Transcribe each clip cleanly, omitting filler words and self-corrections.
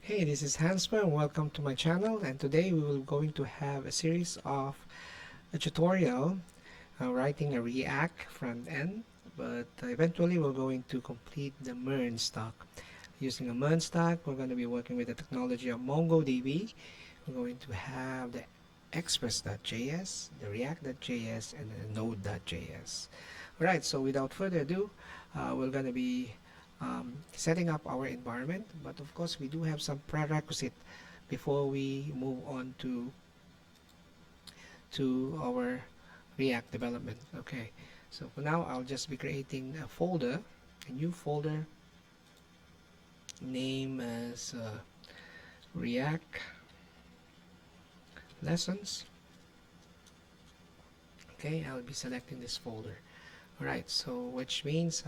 Hey, this is Hansper and welcome to my channel, and today we will going to have a series of a tutorial writing a React front end, but eventually we're going to complete the MERN stack. Using a MERN stack, we're going to be working with the technology of MongoDB. We're going to have the Express.js, the React.js, and the Node.js. Alright, so without further ado, we're going to be setting up our environment, but of course we do have some prerequisite before we move on to our React development. Okay, so for now I'll just be creating a folder, a new folder, name as React lessons. Okay, I'll be selecting this folder. Alright, so which means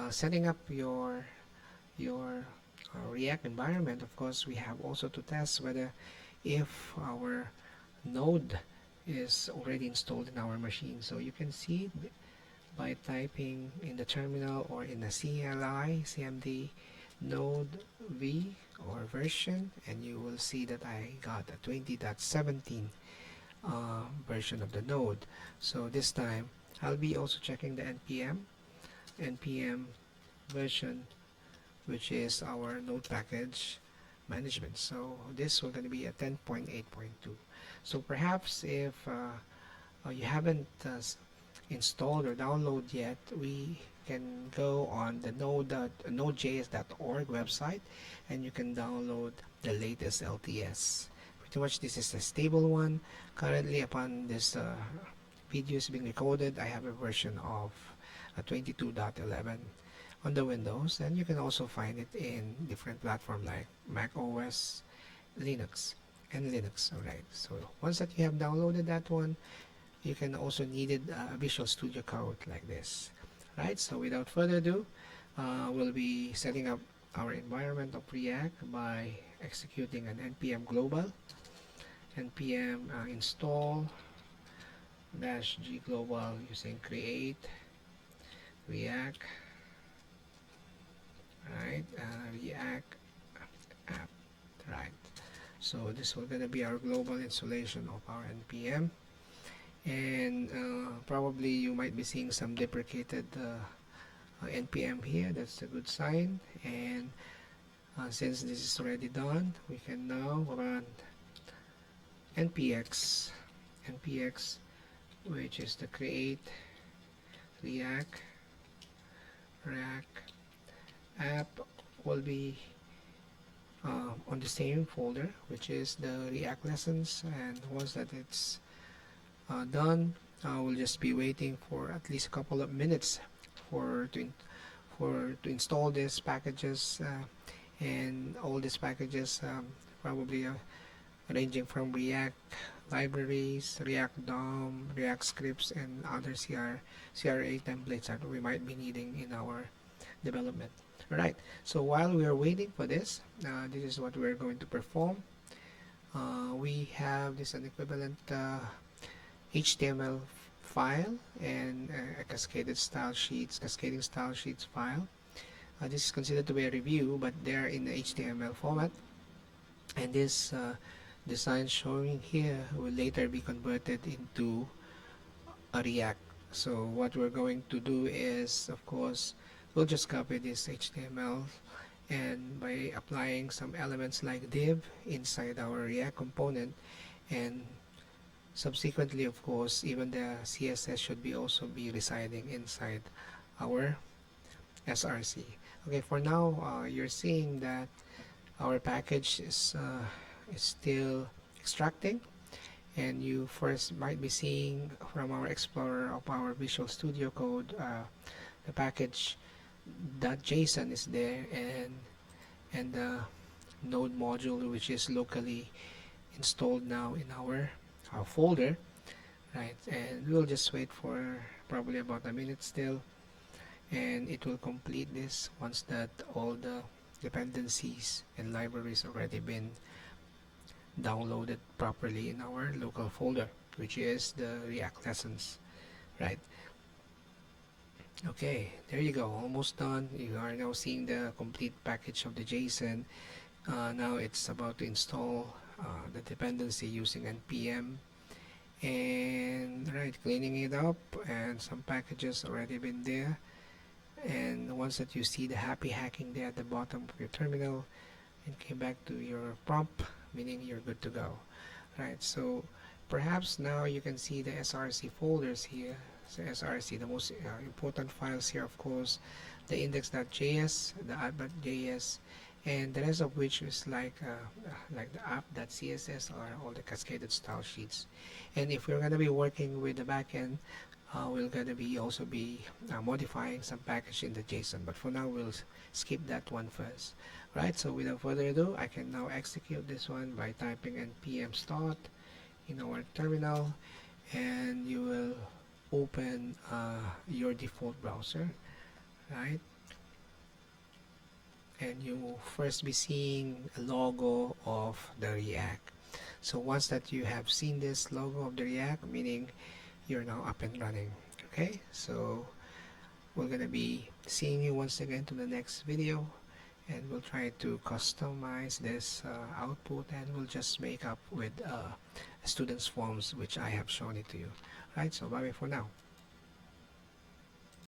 setting up your React environment. Of course, we have also to test whether if our node is already installed in our machine. So you can see by typing in the terminal or in the CLI cmd node v or version, and you will see that I got a 20.17 version of the node. So this time I'll be also checking the npm version, which is our node package management. So this will going to be a 10.8.2. So perhaps if you haven't installed or download yet, we can go on the node.js.org website and you can download the latest LTS. Pretty much this is a stable one. Currently, upon this video is being recorded, I have a version of 22.11 on the Windows, and you can also find it in different platforms like Mac OS, Linux, and Linux. Alright, so once that you have downloaded that one, you can also need a Visual Studio Code like this. Right, so without further ado, we'll be setting up our environment of React by executing an npm global, npm install -g global using create React, right, React app, right. So this will gonna be our global installation of our npm, and probably you might be seeing some deprecated npm here. That's a good sign. And since this is already done, we can now run npx, which is the create React app, will be on the same folder, which is the React lessons. And once that it's done, we'll just be waiting for at least a couple of minutes to install these packages, and all these packages probably ranging from React libraries, React DOM, React scripts, and other CRA templates that we might be needing in our development. Alright, so while we are waiting for this, this is what we're going to perform. We have this an equivalent HTML file and a cascading style sheets file. This is considered to be a review, but they're in the HTML format, and this design showing here will later be converted into a React. So what we're going to do is, of course, we'll just copy this HTML, and by applying some elements like div inside our React component, and subsequently, of course, even the CSS should be also be residing inside our SRC. Okay, for now, you're seeing that our package is still extracting, and you first might be seeing from our explorer of our Visual Studio Code, the package .json is there, and the node module, which is locally installed now in our folder, right. And we'll just wait for probably about a minute still, and it will complete this once that all the dependencies and libraries already been downloaded properly in our local folder, which is the React lessons, right. Okay, there you go, almost done. You are now seeing the complete package of the JSON, Now it's about to install the dependency using npm, and right, cleaning it up, and some packages already been there. And once that you see the happy hacking there at the bottom of your terminal and came back to your prompt, meaning you're good to go. Right, so perhaps now you can see the src folders here. So src, the most important files here, of course, the index.js, the app.js, and the rest of which is like the app.css or all the cascaded style sheets. And if we're going to be working with the backend, we're going to be also be modifying some package in the JSON, but for now we'll skip that one first. Right, so without further ado, I can now execute this one by typing npm start in our terminal, and you will open your default browser, right? And you will first be seeing a logo of the React. So once that you have seen this logo of the React, meaning you're now up and running. Okay, so we're gonna be seeing you once again to the next video, and we'll try to customize this output, and we'll just make up with students forms which I have shown it to you. Right, so bye for now.